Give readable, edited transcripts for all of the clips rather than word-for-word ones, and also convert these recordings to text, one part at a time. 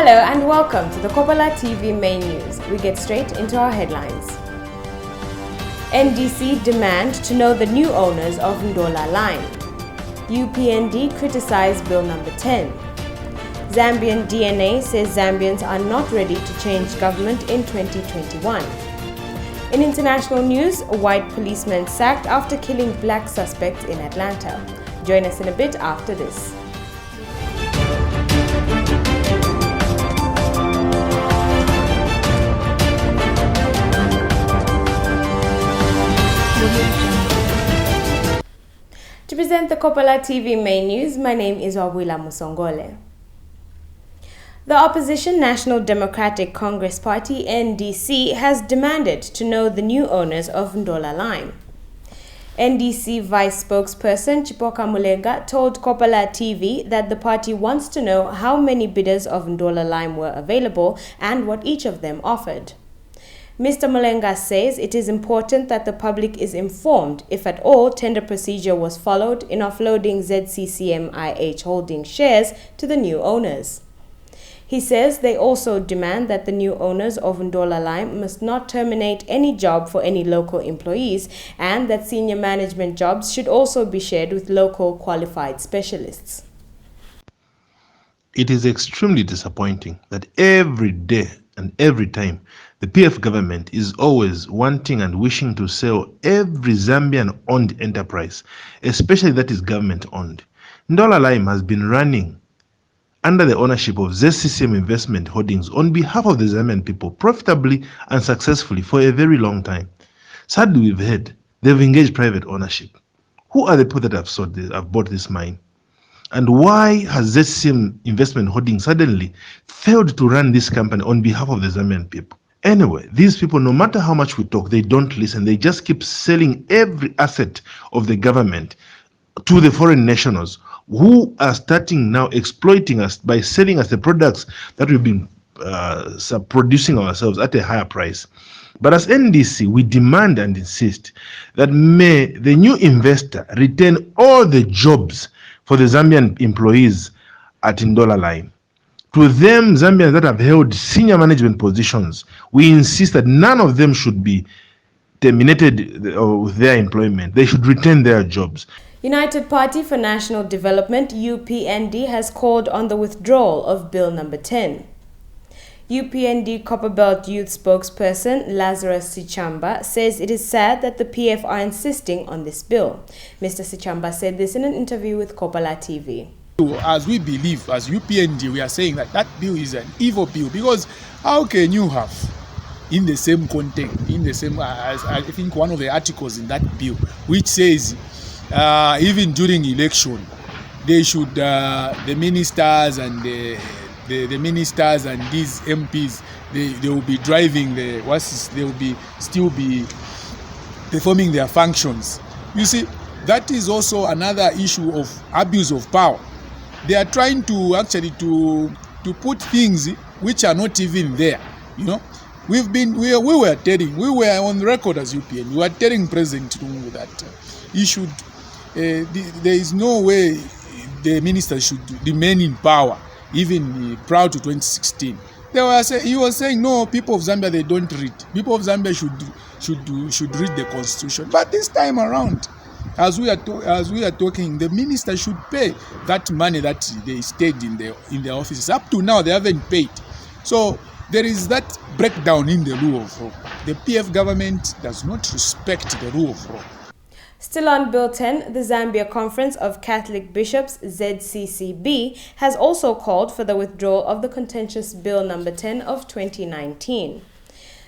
Hello and welcome to the Kopala TV main news. We get straight into our headlines. NDC demand to know the new owners of Ndola line. UPND criticize Bill number 10. Zambian DNA says Zambians are not ready to change government in 2021. In international news, a white policeman sacked after killing black suspects in Atlanta. Join us in a bit after this. To present the Kopala TV main news, my name is Wabwila Musongole. The opposition National Democratic Congress Party, NDC, has demanded to know the new owners of Ndola line. NDC Vice Spokesperson Chipoka Mulenga told Kopala TV that the party wants to know how many bidders of Ndola line were available and what each of them offered. Mr. Mulenga says it is important that the public is informed, if at all, tender procedure was followed in offloading ZCCM-IH holding shares to the new owners. He says they also demand that the new owners of Ndola line must not terminate any job for any local employees and that senior management jobs should also be shared with local qualified specialists. It is extremely disappointing that every day and every time the PF government is always wanting and wishing to sell every Zambian-owned enterprise, especially that is government-owned. Ndola Lime has been running under the ownership of ZCCM Investment Holdings on behalf of the Zambian people profitably and successfully for a very long time. Sadly, we've heard they've engaged private ownership. Who are the people that have bought this mine? And why has ZCCM Investment Holdings suddenly failed to run this company on behalf of the Zambian people? Anyway, these people, no matter how much we talk, they don't listen. They just keep selling every asset of the government to the foreign nationals who are starting now exploiting us by selling us the products that we've been producing ourselves at a higher price. But as NDC, we demand and insist that may the new investor retain all the jobs for the Zambian employees at Ndola line. To them, Zambians that have held senior management positions, we insist that none of them should be terminated with their employment. They should retain their jobs. United Party for National Development, UPND, has called on the withdrawal of Bill number 10. UPND Copperbelt Youth spokesperson Lazarus Sichamba says it is sad that the PF are insisting on this bill. Mr. Sichamba said this in an interview with Kopala TV. As we believe, as UPND, we are saying that that bill is an evil bill, because how can you have in the same content, in the same, I think one of the articles in that bill, which says even during election, they should, the ministers and the ministers and these MPs, they will be driving they will still be performing their functions. You see, that is also another issue of abuse of power. They are trying to actually to put things which are not even there. You know, we were on record as UPN. We were telling President Lungu that he should. There is no way the minister should remain in power even prior to 2016. He was saying no, people of Zambia, they don't read. People of Zambia should read the constitution. But this time around, as we are talking, the minister should pay that money that they stayed in their offices. Up to now, they haven't paid. So there is that breakdown in the rule of law. The PF government does not respect the rule of law. Still on Bill 10, the Zambia Conference of Catholic Bishops, ZCCB, has also called for the withdrawal of the contentious Bill number 10 of 2019.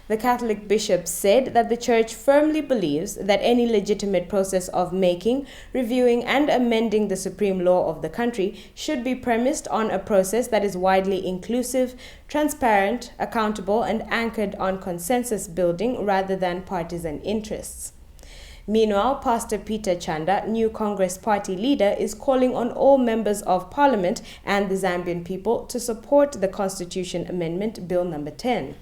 The Catholic bishops said that the Church firmly believes that any legitimate process of making, reviewing, and amending the supreme law of the country should be premised on a process that is widely inclusive, transparent, accountable, and anchored on consensus building rather than partisan interests. Meanwhile, Pastor Peter Chanda, new Congress Party leader, is calling on all members of Parliament and the Zambian people to support the Constitution Amendment Bill number 10.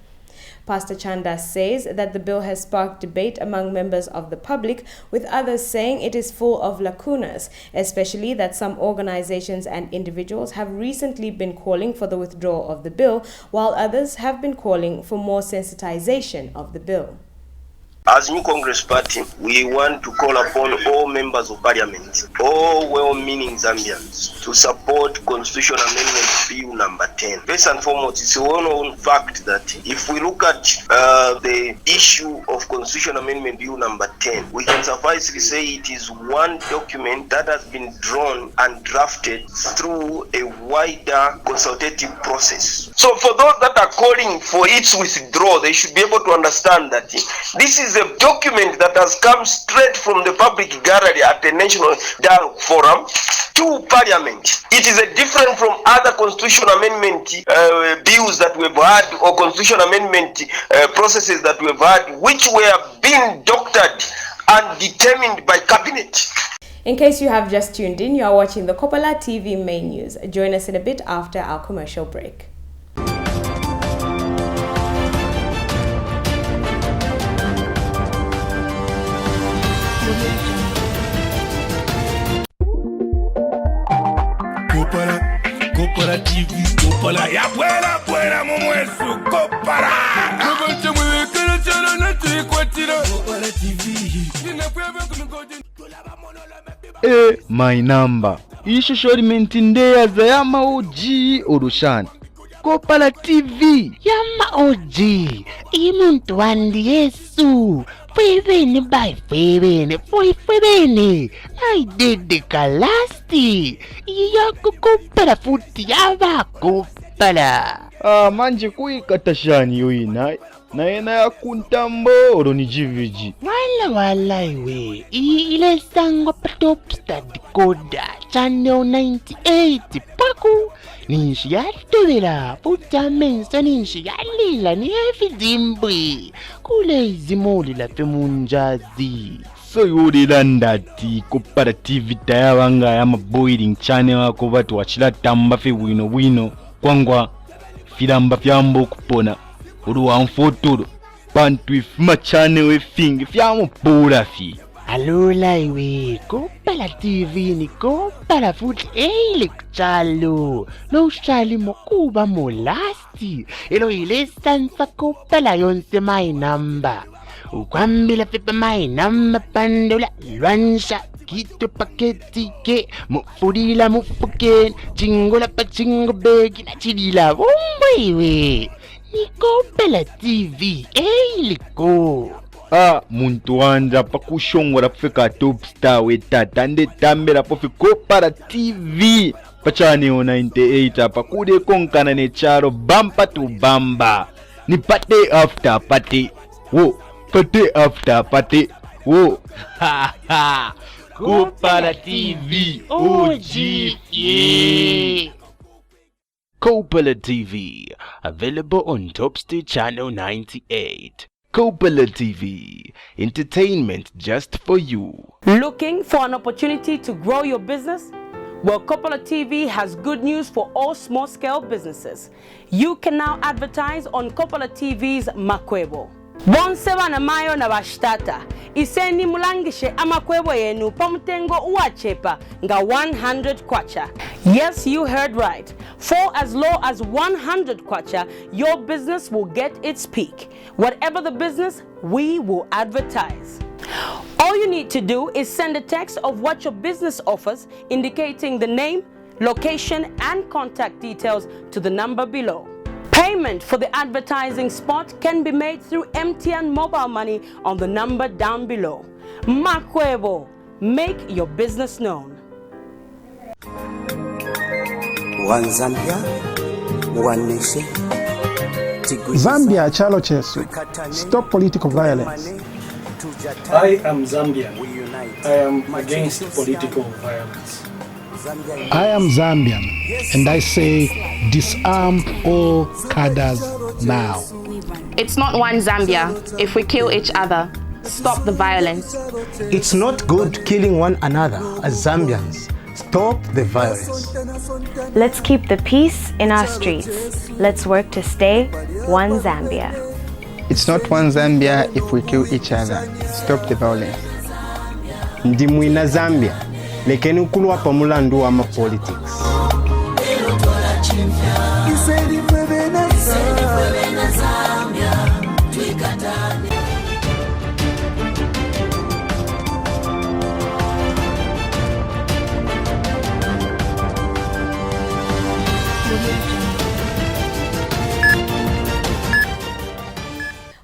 Pastor Chanda says that the bill has sparked debate among members of the public, with others saying it is full of lacunas, especially that some organizations and individuals have recently been calling for the withdrawal of the bill, while others have been calling for more sensitization of the bill. As New Congress Party, we want to call upon all members of parliament, all well-meaning Zambians, to support Constitutional Amendment Bill number 10. First and foremost, it's a well-known fact that if we look at the issue of Constitutional Amendment Bill number 10, we can sufficiently say it is one document that has been drawn and drafted through a wider consultative process. So for those that are calling for its withdrawal, they should be able to understand that this is a document that has come straight from the public gallery at the National Dialogue Forum to Parliament. It is a different from other constitutional amendment bills that we've had, or constitutional amendment processes that we've had, which were being doctored and determined by cabinet. In case you have just tuned in, you are watching the Kopala TV main news. Join us in a bit after our commercial break. Kopala TV, Kopala ya buena mumwesu Kopala. Kopala TV. My number. Ishusho limentindeya za yama oji orushani. Kopala TV. Yama oji. Imuntu wandi Yesu. Fwebene by fwebene. Fwebene. I did the kalasti. Yako Kopala futi yaba Kopala. Manje kuikatashani yoina. Na ena ya kuntambo oroni jiviji. Wala iwe. Ile sango patopsta decoder. Channel 98 paku. Ninshi ya tuvela. Puta mensa ninshi ya lila ni efizimbwe. Kule izimoli la femunjazi. So yuri landati Kopala TV tayawanga ya boiling channel wako watu wachila tamba fe wino. Kwangwa filamba fyambo kupona. Uruwa mfotoro. Pantu ifuma channel wefingi fyamo pura fi. Alula iwe. Kopala TV ni Kopala futi eile kuchalo. No shali mokuba molasti. Elo ile sansa Kopala yonse my number. Ukwambila pepa my number pandula lwansha. Kito paketi ke mufurila mufuken. Chingola pa chingo begi na chidila iwe. Ni Kopala TV eiliko. Muntu wanja pakushongora fika top star wetata nde tambera pofi Kopala TV pachani 98 pakude konkana ne charo bumper to bamba ni pate after pate wo pate after pate wo Kopala TV OG Kopala TV available on Topstar channel 98. Kopala TV, entertainment just for you. Looking for an opportunity to grow your business? Well, Kopala TV has good news for all small-scale businesses. You can now advertise on Kopala TV's Makwebo. Bonseba na mayo na bashtata. Iseni mulangishe amakwebo yenu pamutengo uachepa nga 100 kwacha. Yes, you heard right. For as low as 100 kwacha, your business will get its peak. Whatever the business, we will advertise. All you need to do is send a text of what your business offers, indicating the name, location, and contact details to the number below. Payment for the advertising spot can be made through MTN mobile money on the number down below. Makwebo, make your business known. One Zambia, one nation. Zambia chalo chesu. Stop political violence. I am Zambian. I am against political violence. I am Zambian, and I say disarm all cadres now. It's not one Zambia if we kill each other. Stop the violence. It's not good killing one another as Zambians. Stop the violence. Let's keep the peace in our streets. Let's work to stay one Zambia. It's not one Zambia if we kill each other. Stop the violence. Ndi mwina Zambia, lekeni ukulwa pamulandu wa politics.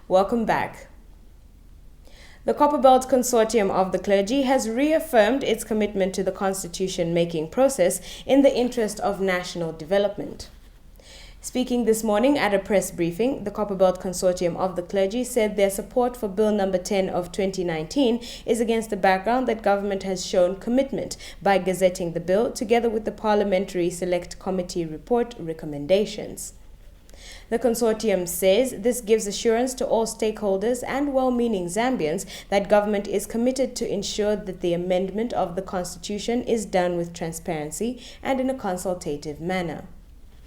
Welcome back. The Copperbelt Consortium of the Clergy has reaffirmed its commitment to the constitution-making process in the interest of national development. Speaking this morning at a press briefing, the Copperbelt Consortium of the Clergy said their support for Bill number 10 of 2019 is against the background that government has shown commitment by gazetting the bill together with the Parliamentary Select Committee report recommendations. The consortium says this gives assurance to all stakeholders and well-meaning Zambians that government is committed to ensure that the amendment of the constitution is done with transparency and in a consultative manner.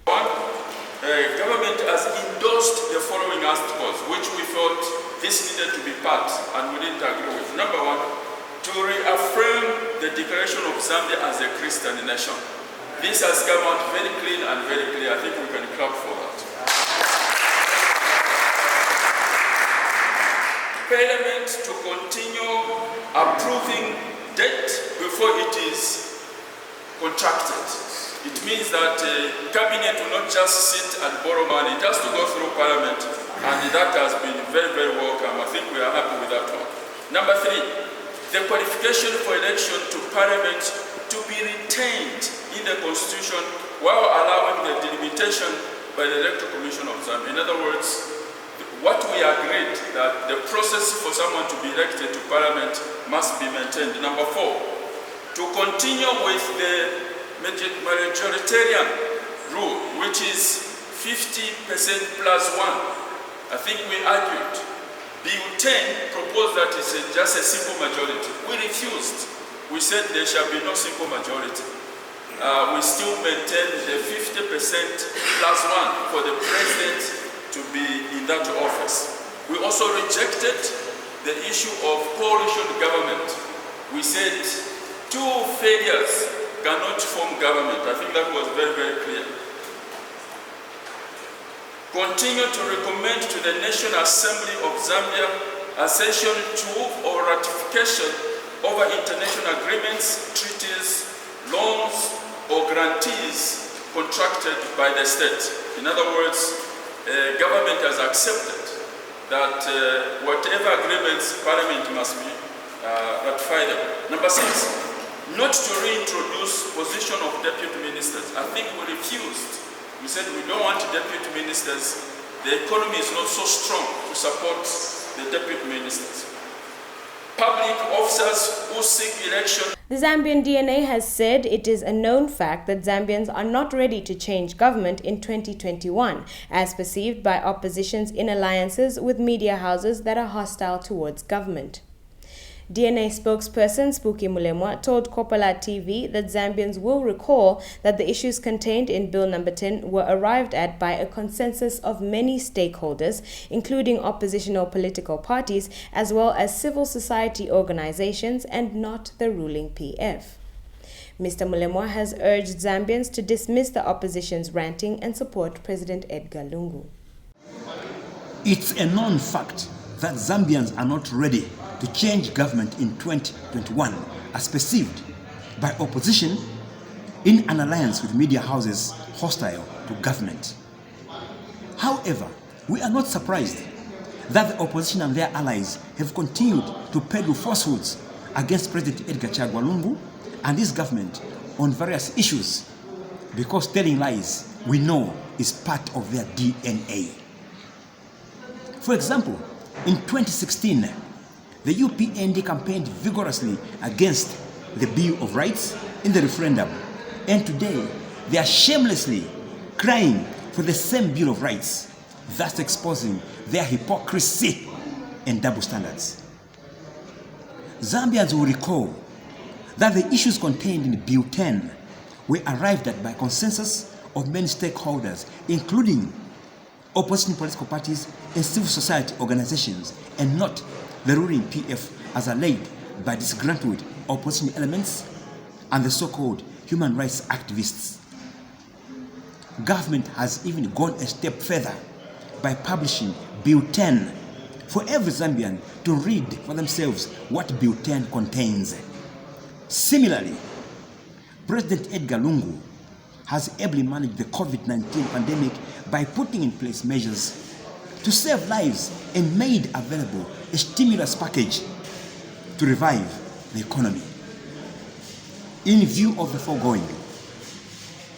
Government has endorsed the following articles, which we thought this needed to be part and we didn't agree with. Number one, to reaffirm the declaration of Zambia as a Christian nation. This has come out very clean and very clear. I think we can clap for that. Parliament to continue approving debt before it is contracted. It means that cabinet will not just sit and borrow money, it has to go through Parliament, and that has been very, very welcome. I think we are happy with that one. Number three, the qualification for election to Parliament to be retained in the Constitution while allowing the delimitation by the Electoral Commission of Zambia. In other words, what we agreed that the process for someone to be elected to Parliament must be maintained. Number four, to continue with the majoritarian rule, which is 50% plus one. I think we argued. Bill 10 proposed that it's just a simple majority. We refused. We said there shall be no simple majority. We still maintain the 50% plus one for the president to be in that office. We also rejected the issue of coalition government. We said two failures cannot form government. I think that was very, very clear. Continue to recommend to the National Assembly of Zambia accession to or ratification over international agreements, treaties, loans, or grantees contracted by the state. In other words, government has accepted that whatever agreements Parliament must be ratified. Number six, not to reintroduce position of deputy ministers. I think we refused. We said we don't want deputy ministers. The economy is not so strong to support the deputy ministers. Public officers who seek election. The Zambian DNA has said it is a known fact that Zambians are not ready to change government in 2021, as perceived by oppositions in alliances with media houses that are hostile towards government. DNA spokesperson Spooky Mulemwa told Kopala TV that Zambians will recall that the issues contained in Bill number 10 were arrived at by a consensus of many stakeholders, including oppositional political parties as well as civil society organizations, and not the ruling PF. Mr. Mulemwa has urged Zambians to dismiss the opposition's ranting and support President Edgar Lungu. It's a known fact that Zambians are not ready to change government in 2021 as perceived by opposition in an alliance with media houses hostile to government. However, we are not surprised that the opposition and their allies have continued to peddle falsehoods against President Edgar Chagwa Lungu and his government on various issues, because telling lies, we know, is part of their DNA. For example, in 2016, the UPND campaigned vigorously against the Bill of Rights in the referendum, and today they are shamelessly crying for the same Bill of Rights, thus exposing their hypocrisy and double standards. Zambians will recall that the issues contained in Bill 10 were arrived at by consensus of many stakeholders, including opposition political parties and civil society organizations, and not the ruling PF as alleged by disgruntled opposition elements and the so-called human rights activists. Government has even gone a step further by publishing Bill 10 for every Zambian to read for themselves what Bill 10 contains. Similarly, President Edgar Lungu has ably managed the COVID-19 pandemic by putting in place measures to save lives and made available a stimulus package to revive the economy. In view of the foregoing,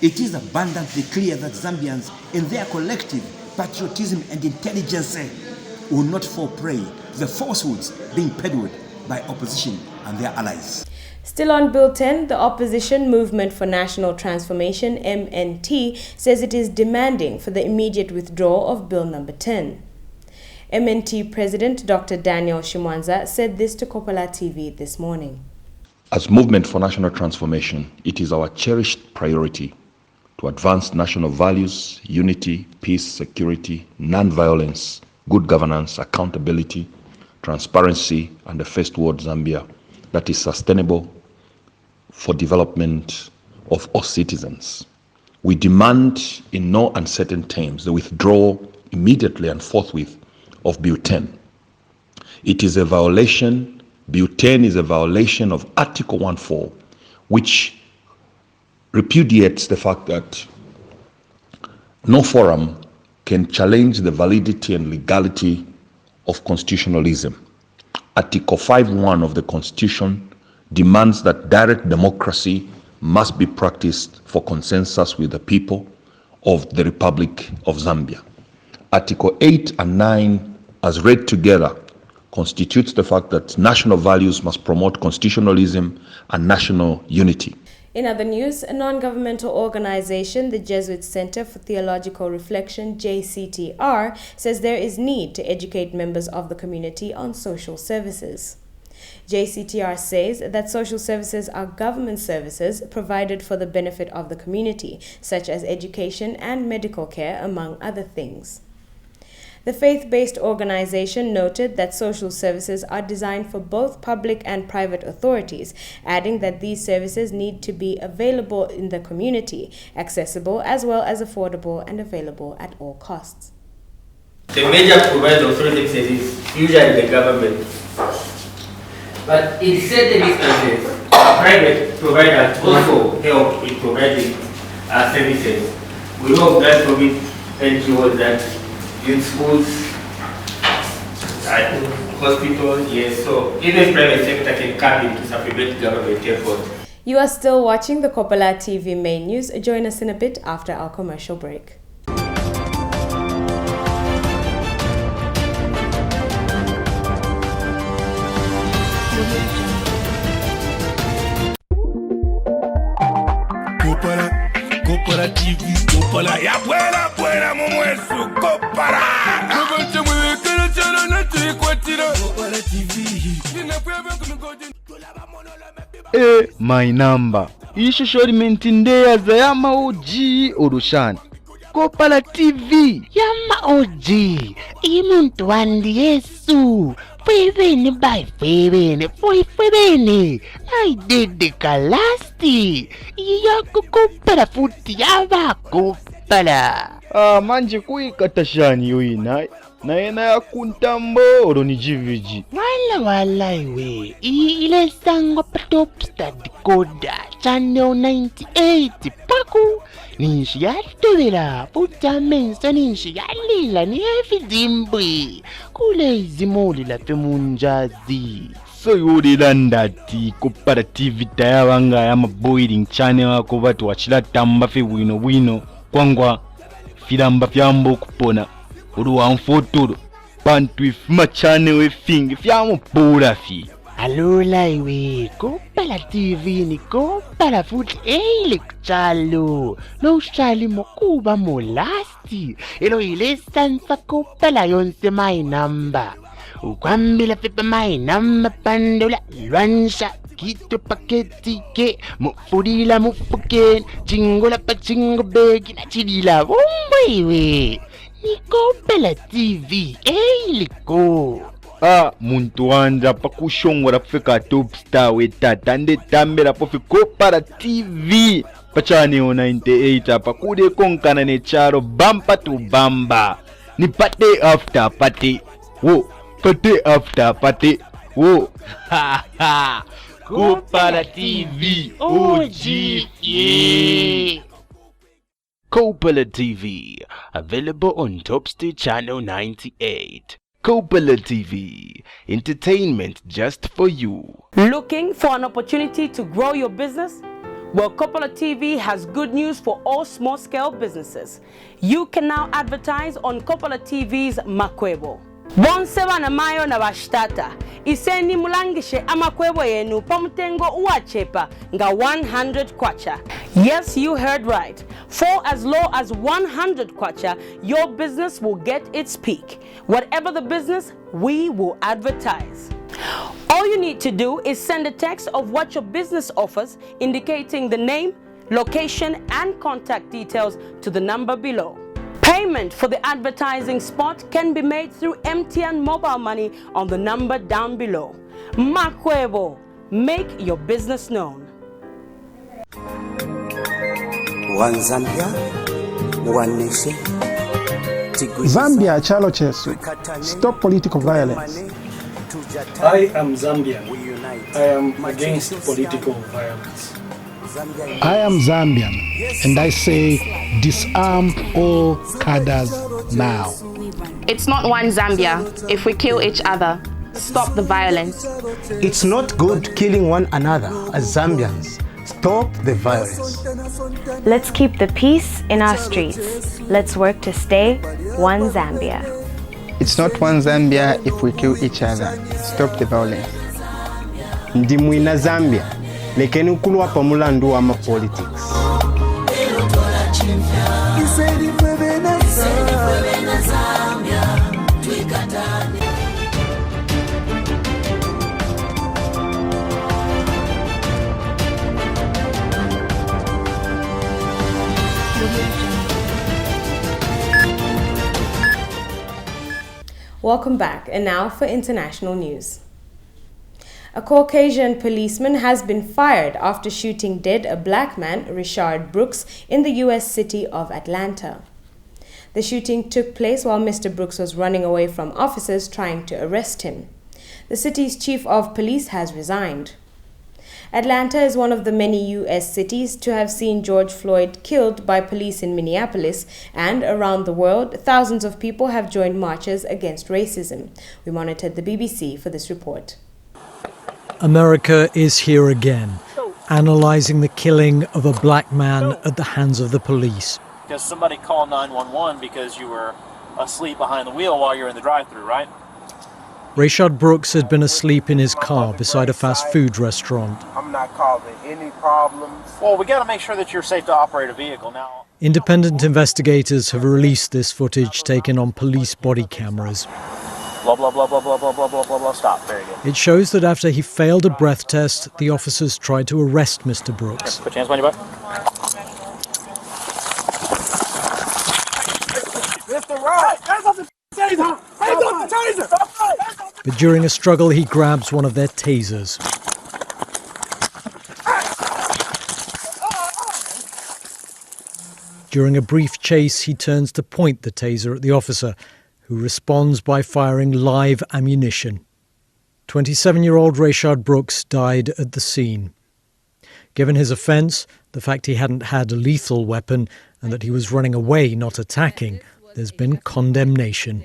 it is abundantly clear that Zambians in their collective patriotism and intelligence will not fall prey to the falsehoods being peddled by opposition and their allies. Still on Bill 10, the Opposition Movement for National Transformation, MNT, says it is demanding for the immediate withdrawal of Bill number 10. MNT President Dr. Daniel Shimwanza said this to Kopala TV this morning. As Movement for National Transformation, it is our cherished priority to advance national values, unity, peace, security, non-violence, good governance, accountability, transparency, and a first world Zambia that is sustainable for development of all citizens. We demand in no uncertain terms the withdrawal immediately and forthwith of Bill 10. It is a violation, Bill 10 is a violation of Article 1.4, which repudiates the fact that no forum can challenge the validity and legality of constitutionalism. Article 5.1 of the Constitution demands that direct democracy must be practiced for consensus with the people of the Republic of Zambia. Article 8 and 9, as read together, constitutes the fact that national values must promote constitutionalism and national unity. In other news, a non-governmental organization, the Jesuit Center for Theological Reflection, JCTR, says there is need to educate members of the community on social services. JCTR says that social services are government services provided for the benefit of the community, such as education and medical care, among other things. The faith-based organization noted that social services are designed for both public and private authorities, adding that these services need to be available in the community, accessible as well as affordable and available at all costs. The major provider of social services is usually the government. But in certain instances, private providers also help in providing services. We know that COVID NGOs that in schools, at hospitals, yes. So even private sector can come in to supplement government efforts. You are still watching the Kopala TV main news. Join us in a bit after our commercial break. Kopala TV, Kopala ya buena mumwesu Kopala. Kopala TV. My number. Ishusho limenti ndeya za yama oji orushani. Kopala TV. Yama oji. Imuntu wandi Yesu. Fwebene by fwebene. Fwebene. I did the kalasti. Yako Kopala futi yaba Kopala. Manje kuikatashani yoina. Na ena ya kuntambo oro ni jiviji. Wala iwe. Ile sango patopsta decoder. Channel 98 paku. Ninshi yatubira. Puta mensa ninshi yalila ni efizimbwi. Kule izimoli la femunjazi. So yuri landati Kopala TV tayawanga ya boiling channel wako watu wachila tamba fe wino kwangwa filamba fyambo kupona uruwa mfotoro pantu ifuma channel fingi fyamo pura fi. Alola iwe Kopala TV ni Kopala futhi kuchalo no ushali mokuba molasti elo ile sansa Kopala yonse my number ukwambila pepa my number pandola lwansha kito paketi ke mufukeni jingola pa jingo begi na chidila bombo iwe ni Kopala TV liko. Muntu wanja pakushongora kufika top star wetata ndetambira pofi Kopala TV pachani o 98 apa kude konkana ne charo bumper to bamba ni pate after pate wo pate after pate wo Kopala TV OG Kopala TV available on Topstar channel 98. Kopala TV, entertainment just for you. Looking for an opportunity to grow your business? Well, Kopala TV has good news for all small-scale businesses. You can now advertise on Kopala TV's Makwebo. Bonseba na mayo na bashtata. Iseni mulangishe amakwebo yenu pamutengo uachepa nga 100 kwacha. Yes, you heard right. For as low as 100 kwacha, your business will get its peak. Whatever the business, we will advertise. All you need to do is send a text of what your business offers, indicating the name, location, and contact details to the number below. Payment for the advertising spot can be made through MTN mobile money on the number down below. Makwebo, make your business known. One Zambia, one nation. Zambia chalo chesu. Stop political violence. I am Zambian. I am against political violence. I am Zambian, and I say disarm all cadres now. It's not one Zambia if we kill each other. Stop the violence. It's not good killing one another as Zambians. Stop the violence. Let's keep the peace in our streets. Let's work to stay one Zambia. It's not one Zambia if we kill each other. Stop the violence. Ndimwina Zambia. Lekeni ukulwa pamulandu wa politics. Welcome back, and now for international news. A Caucasian policeman has been fired after shooting dead a black man, Richard Brooks, in the U.S. city of Atlanta. The shooting took place while Mr. Brooks was running away from officers trying to arrest him. The city's chief of police has resigned. Atlanta is one of the many U.S. cities to have seen George Floyd killed by police in Minneapolis, and around the world, thousands of people have joined marches against racism. We monitored the BBC for this report. America is here again, analyzing the killing of a black man at the hands of the police. Because somebody called 911 because you were asleep behind the wheel while you're in the drive-thru, right? Richard Brooks had been asleep in his car beside a fast food restaurant. I'm not causing any problems. Well, we got to make sure that you're safe to operate a vehicle now. Independent investigators have released this footage taken on police body cameras. Blah, blah, blah, blah, blah, blah, blah, blah, blah, blah. Stop. Very good. It shows that after he failed a breath test, the officers tried to arrest Mr. Brooks. Put your hands behind your back. Mr. Ross! Hands off the taser! Hands off the taser! But during a struggle, he grabs one of their tasers. During a brief chase, he turns to point the taser at the officer, who responds by firing live ammunition. 27-year-old Richard Brooks died at the scene. Given his offence, the fact he hadn't had a lethal weapon, and that he was running away, not attacking, there's been condemnation.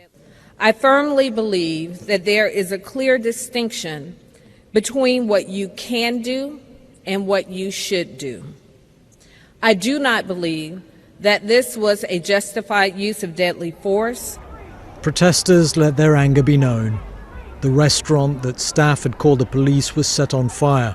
I firmly believe that there is a clear distinction between what you can do and what you should do. I do not believe that this was a justified use of deadly force. Protesters let their anger be known. The restaurant that staff had called the police was set on fire.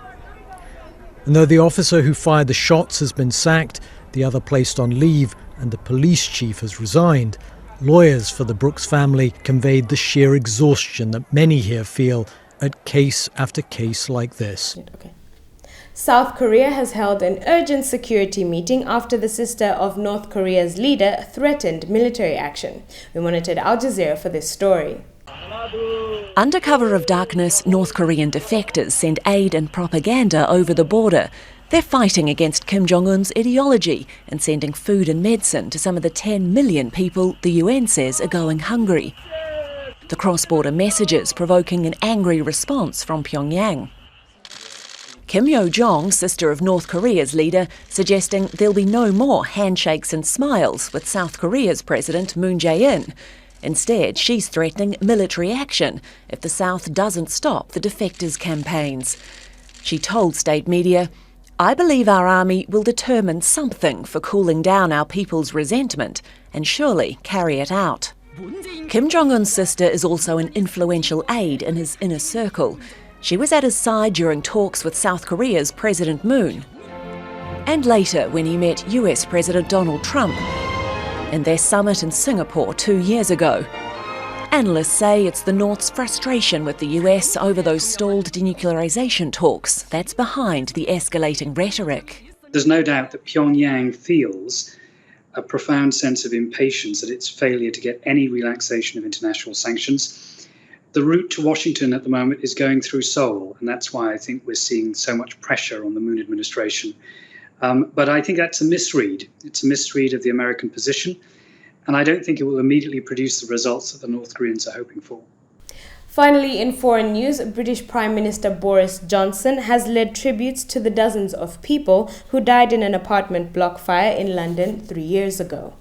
And though the officer who fired the shots has been sacked, the other placed on leave, and the police chief has resigned, lawyers for the Brooks family conveyed the sheer exhaustion that many here feel at case after case like this. Okay. South Korea has held an urgent security meeting after the sister of North Korea's leader threatened military action. We monitored Al Jazeera for this story. Under cover of darkness, North Korean defectors send aid and propaganda over the border. They're fighting against Kim Jong-un's ideology and sending food and medicine to some of the 10 million people the UN says are going hungry. The cross-border messages provoking an angry response from Pyongyang. Kim Yo-jong, sister of North Korea's leader, suggesting there'll be no more handshakes and smiles with South Korea's President Moon Jae-in. Instead, she's threatening military action if the South doesn't stop the defectors' campaigns. She told state media, "I believe our army will determine something for cooling down our people's resentment and surely carry it out." Kim Jong-un's sister is also an influential aide in his inner circle. She was at his side during talks with South Korea's President Moon, and later when he met US President Donald Trump in their summit in Singapore 2 years ago. Analysts say it's the North's frustration with the US over those stalled denuclearization talks that's behind the escalating rhetoric. There's no doubt that Pyongyang feels a profound sense of impatience at its failure to get any relaxation of international sanctions. The route to Washington at the moment is going through Seoul, and that's why I think we're seeing so much pressure on the Moon administration. But I think that's a misread. It's a misread of the American position, and I don't think it will immediately produce the results that the North Koreans are hoping for. Finally, in foreign news, British Prime Minister Boris Johnson has led tributes to the dozens of people who died in an apartment block fire in London 3 years ago.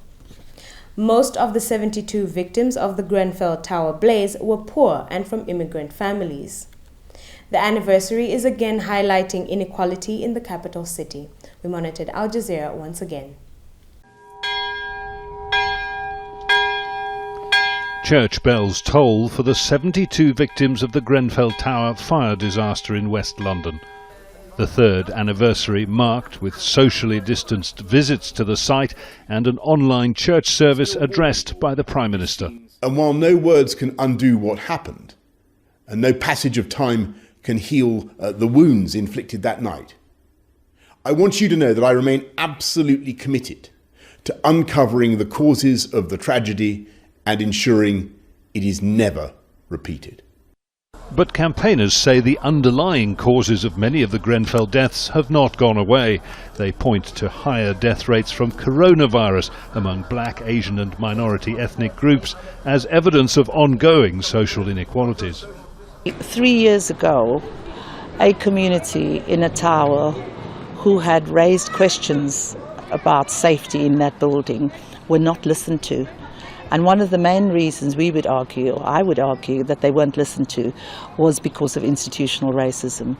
Most of the 72 victims of the Grenfell Tower blaze were poor and from immigrant families. The anniversary is again highlighting inequality in the capital city. We monitored Al Jazeera once again. Church bells toll for the 72 victims of the Grenfell Tower fire disaster in West London. The third anniversary marked with socially distanced visits to the site and an online church service addressed by the Prime Minister. And while no words can undo what happened, and no passage of time can heal the wounds inflicted that night, I want you to know that I remain absolutely committed to uncovering the causes of the tragedy and ensuring it is never repeated. But campaigners say the underlying causes of many of the Grenfell deaths have not gone away. They point to higher death rates from coronavirus among black, Asian and minority ethnic groups as evidence of ongoing social inequalities. 3 years ago, a community in a tower who had raised questions about safety in that building were not listened to. And one of the main reasons we would argue, or I would argue, that they weren't listened to was because of institutional racism.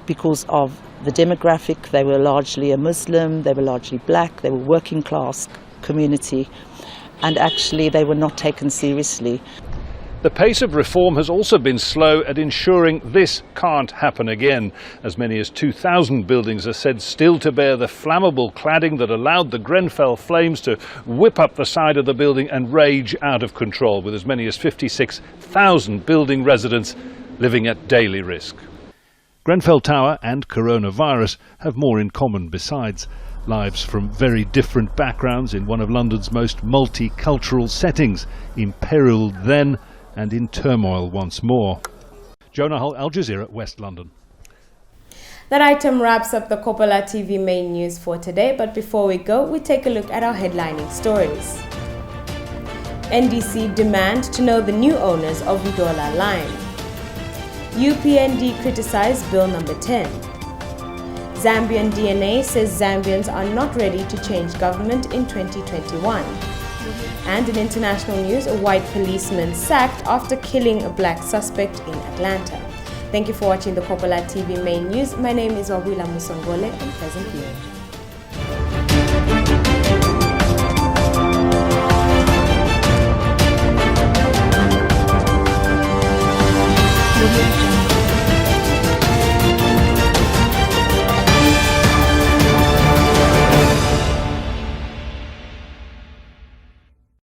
Because of the demographic, they were largely a Muslim, they were largely black, they were working class community, and actually they were not taken seriously. The pace of reform has also been slow at ensuring this can't happen again. As many as 2,000 buildings are said still to bear the flammable cladding that allowed the Grenfell flames to whip up the side of the building and rage out of control, with as many as 56,000 building residents living at daily risk. Grenfell Tower and coronavirus have more in common besides. Lives from very different backgrounds in one of London's most multicultural settings, imperiled then and in turmoil once more. Jonah Hull, Al Jazeera, West London. That item wraps up the Kopala TV main news for today, but before we go, we take a look at our headlining stories. NDC demand to know the new owners of Ndola Line. UPND criticized Bill number 10. Zambian DNA says Zambians are not ready to change government in 2021. And in international news, a white policeman sacked after killing a black suspect in Atlanta. Thank you for watching the Kopala TV main news. My name is Wabula Musongole and pleasant viewing.